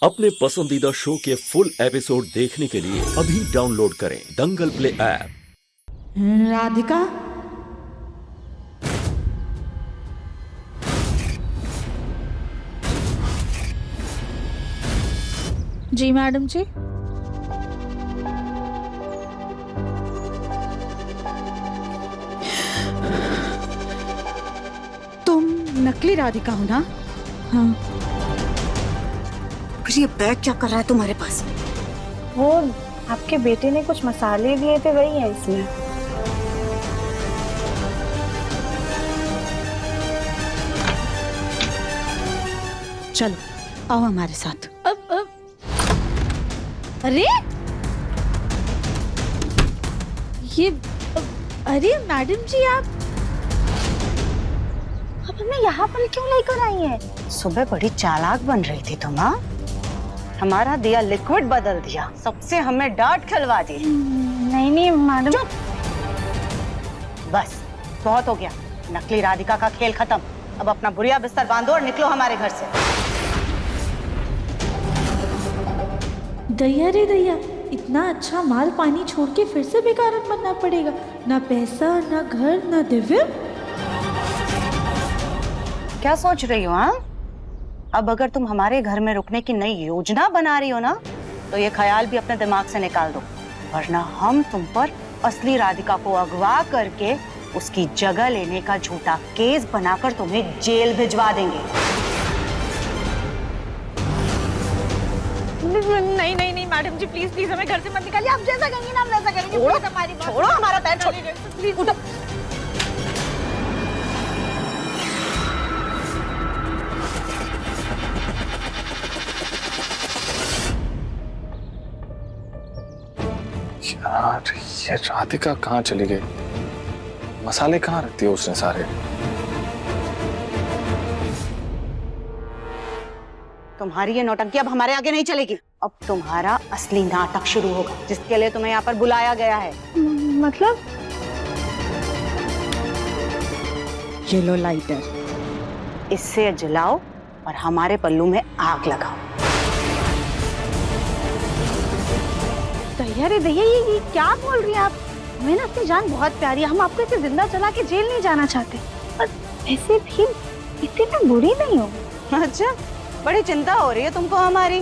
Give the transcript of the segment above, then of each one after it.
अपने पसंदीदा शो के फुल एपिसोड देखने के लिए अभी डाउनलोड करें दंगल प्ले ऐप। राधिका, जी मैडम जी। तुम नकली राधिका हो ना? हाँ, फिर ये बैग क्या कर रहा है तुम्हारे पास? वो आपके बेटे ने कुछ मसाले दिए थे, वही है इसमें। चलो आओ हमारे साथ। अब अरे ये अरे मैडम जी, आप हमें यहाँ पर क्यों लेकर आई हैं? सुबह बड़ी चालाक बन रही थी तुम, हाँ? हमारा दिया लिक्विड बदल दिया, सबसे हमें डांट खिलवा दी। नहीं नहीं मैडम। चुप! बस बहुत हो गया, नकली राधिका का खेल खत्म। अब अपना बुरिया बिस्तर बांधो और निकलो हमारे घर से। दैया रे दैया, इतना अच्छा माल पानी छोड़ के फिर से बेकार बनना पड़ेगा। ना पैसा, ना घर, ना दिव्य। क्या सोच रही हो, हाँ? अब अगर तुम हमारे घर में रुकने की नई योजना बना रही हो ना, तो ये ख्याल भी अपने दिमाग से निकाल दो, वरना हम तुम पर असली राधिका को अगवा करके उसकी जगह लेने का झूठा केस बनाकर तुम्हें जेल भिजवा देंगे। नहीं नहीं नहीं मैडम जी, प्लीज प्लीज हमें घर से मत निकालिए। आप जैसा कहेंगी ना हम वैसा करेंगे। प्लीज हमारी बात छोड़ो, हमारा पैर छोड़ो। प्लीज उठो। यार ये राधिका कहाँ चली गई? मसाले कहाँ रखती है उसने सारे? तुम्हारी ये नौटंकी अब हमारे आगे नहीं चलेगी। अब तुम्हारा असली नाटक शुरू होगा, जिसके लिए तुम्हें यहाँ पर बुलाया गया है। मतलब ये लो लाइटर, इससे जलाओ और हमारे पल्लू में आग लगाओ। दैया रे दैया, ये क्या बोल रही हैं आप? हमें ना अपनी जान बहुत प्यारी है, हम आपको इसे जिंदा जला के जेल नहीं जाना चाहते। और ऐसे भी इतनी मैं बुरी नहीं हूँ। अच्छा, बड़ी चिंता हो रही है तुमको हमारी।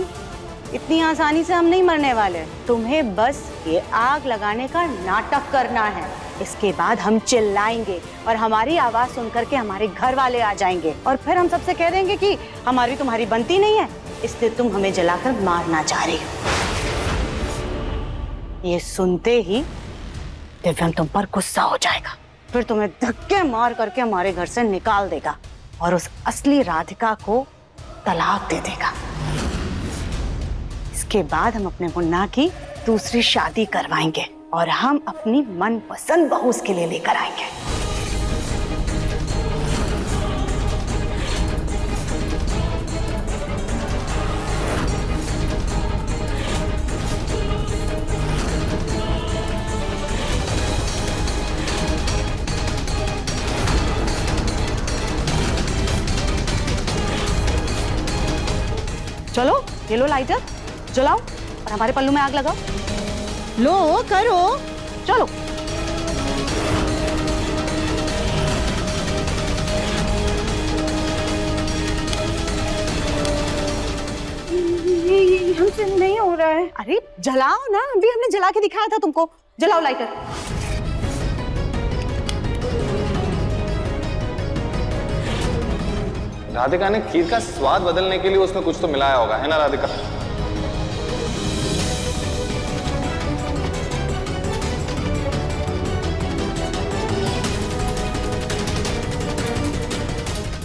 इतनी आसानी से हम नहीं मरने वाले। तुम्हें बस ये आग लगाने का नाटक करना है। इसके बाद हम चिल्लाएंगे और हमारी आवाज सुनकर के हमारे घर वाले आ जाएंगे, और फिर हम सबसे कह देंगे कि हमारी तुम्हारी बनती नहीं है, इसलिए तुम हमें जलाकर मारना चाह रही हो। ये सुनते ही दिव्यम तुम पर गुस्सा हो जाएगा, फिर तुम्हें धक्के मार करके हमारे घर से निकाल देगा और उस असली राधिका को तलाक दे देगा। इसके बाद हम अपने मुन्ना की दूसरी शादी करवाएंगे और हम अपनी मनपसंद बहू उसके लिए लेकर आएंगे। चलो ये लो लाइटर, जलाओ और हमारे पल्लू में आग लगाओ। लो करो। चलो। ये हमसे नहीं हो रहा है। अरे जलाओ ना, अभी हमने जला के दिखाया था तुमको। जलाओ लाइटर। राधिका ने खीर का स्वाद बदलने के लिए उसमें कुछ तो मिलाया होगा, है ना राधिका?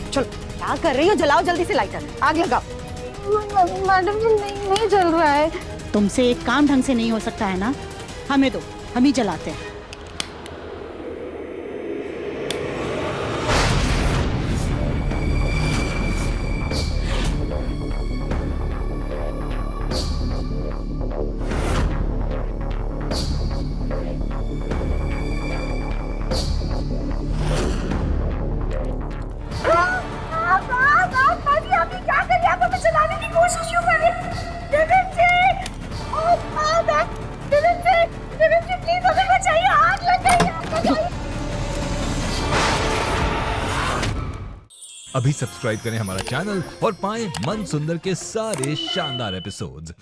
चलो, क्या कर रही हो? जलाओ जल्दी से लाइटर, आग लगाओ। मैडम जी, नहीं जल रहा है। तुमसे एक काम ढंग से नहीं हो सकता है ना? हमें दो, हम ही जलाते हैं। आप क्या कर रही हैं? आप हमें जलाने की कोशिश क्यों कर रही हैं? अभी सब्सक्राइब करें हमारा चैनल और पाएं मन सुंदर के सारे शानदार एपिसोड्स।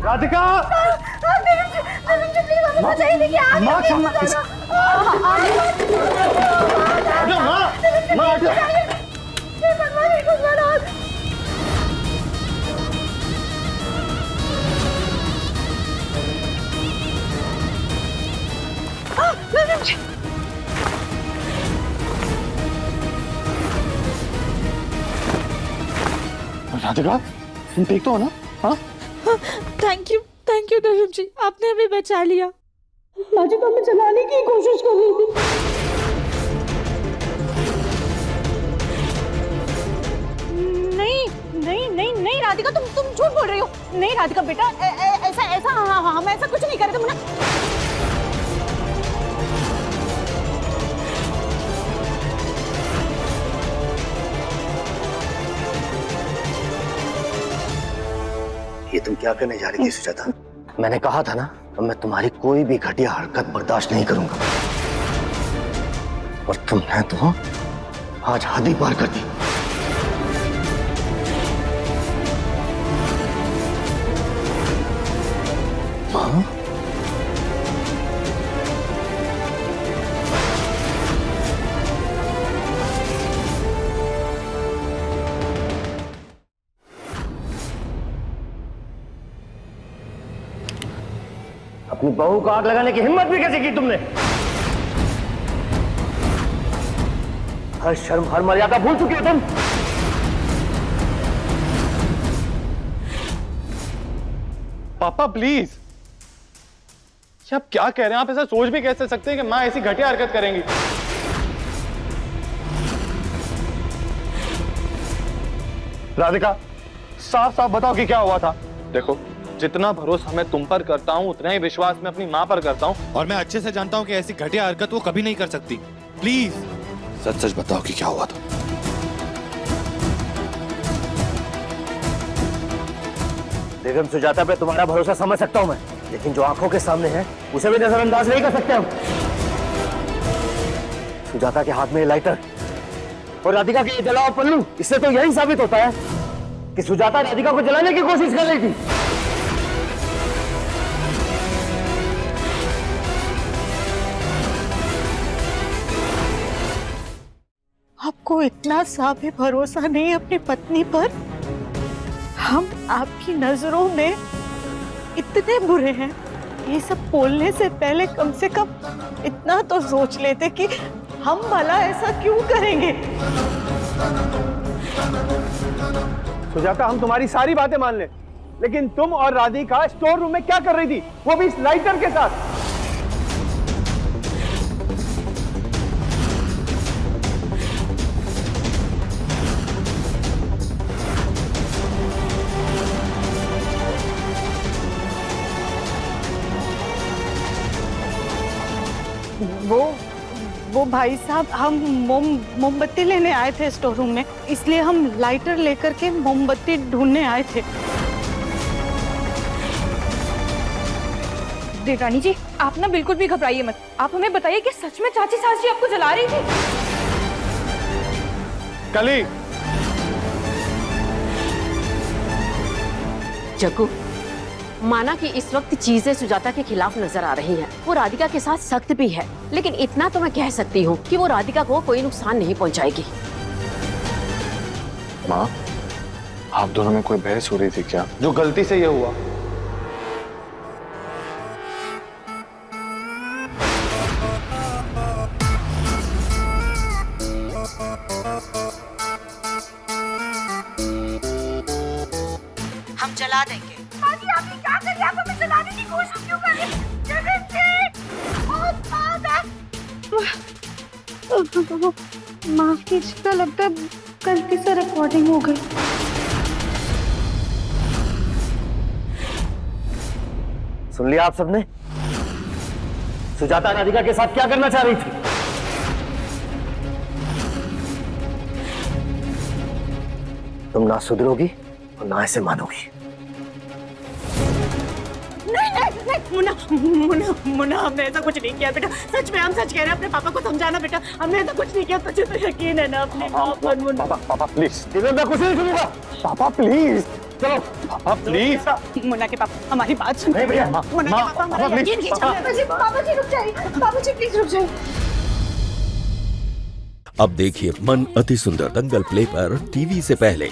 राधिका राधिका तुम ठीक तो हो ना? हाँ थैंक यू दर्शन जी, आपने हमें बचा लिया। माजी तो हमें जलाने की कोशिश कर रही थी। नहीं राधिका, तुम झूठ बोल रही हो। नहीं राधिका बेटा, ऐसा हम ऐसा कुछ नहीं कर रहे। तुम ये तुम क्या करने जा रही थी सुजाता? मैंने कहा था ना, मैं तुम्हारी कोई भी घटिया हरकत बर्दाश्त नहीं करूंगा। और तुमने तो आज हद ही पार कर दी। हाँ? अपनी बहू को आग लगाने की हिम्मत भी कैसे की तुमने? हर शर्म हर मर्यादा भूल चुके हो तुम। पापा प्लीज, आप क्या कह रहे हैं? आप ऐसा सोच भी कैसे सकते हैं कि माँ ऐसी घटिया हरकत करेंगी? राधिका साफ साफ बताओ कि क्या हुआ था। देखो, जितना भरोसा मैं तुम पर करता हूँ उतना ही विश्वास मैं अपनी माँ पर करता हूँ, और मैं अच्छे से जानता हूँ कि ऐसी घटिया हरकत वो कभी नहीं कर सकती। प्लीज सच सच बताओ कि क्या हुआ था। बेगम सुजाता पे तुम्हारा भरोसा समझ सकता हूं मैं, लेकिन जो आंखों के सामने है उसे भी नजरअंदाज नहीं कर सकते हम। सुजाता के हाथ में लाइटर और राधिका के जलाओ पल्लू, इससे तो यही साबित होता है कि सुजाता राधिका को जलाने की कोशिश कर रही थी। आपको इतना सा भी भरोसा नहीं अपनी पत्नी पर? हम आपकी नजरों में इतने बुरे हैं, ये सब बोलने से पहले कम से कम इतना तो सोच लेते कि हम भला ऐसा क्यों करेंगे। सुजाता, हम तुम्हारी सारी बातें मान लें, लेकिन तुम और राधिका स्टोर रूम में क्या कर रही थी, वो भी इस लाइटर के साथ? वो भाई साहब, हम मोमबत्ती लेने आए थे स्टोर रूम में, इसलिए हम लाइटर लेकर के मोमबत्ती ढूंढने आए थे। देवरानी जी, आप ना बिल्कुल भी घबराइए मत। आप हमें बताइए कि सच में चाची सास जी आपको जला रही थी? कली, जग्गू, माना कि इस वक्त चीजें सुजाता के खिलाफ नजर आ रही हैं, वो राधिका के साथ सख्त भी है, लेकिन इतना तो मैं कह सकती हूँ कि वो राधिका को कोई नुकसान नहीं पहुँचाएगी। माँ, आप दोनों में कोई बहस हो रही थी क्या, जो गलती से ये हुआ? हम जला देंगे। आप ये क्या कर रही हैं? आप हमें जलाने की कोशिश क्यों कर रही हैं? जगन जी, बहुत माफ कीजिएगा, लगता है गलती से रिकॉर्डिंग हो गई। सुन लिया आप सबने? सुजाता राधिका के साथ क्या करना चाह रही थी? तुम ना सुधरोगी और ना इसे मानोगी। मुन्ना मुन्ना मुन्ना हमने ऐसा कुछ नहीं किया बेटा, सच में हम सच कह रहे हैं, अपने पापा को समझाना बेटा, हमने ऐसा कुछ नहीं किया, तुझे तो यकीन है ना अपने माँ पर मुन्ना। पापा प्लीज, मैं कुछ नहीं सुनूंगा। पापा प्लीज, चलो पापा प्लीज। मुन्ना के पापा हमारी बात सुनो। नहीं भैया, मुन्ना के पापा हमारा यकीन कीजिए। बाबा जी रुक जाइए, बाबा जी प्लीज रुक जाइए। अब देखिए मन अति सुंदर दंगल प्ले पर टीवी से पहले।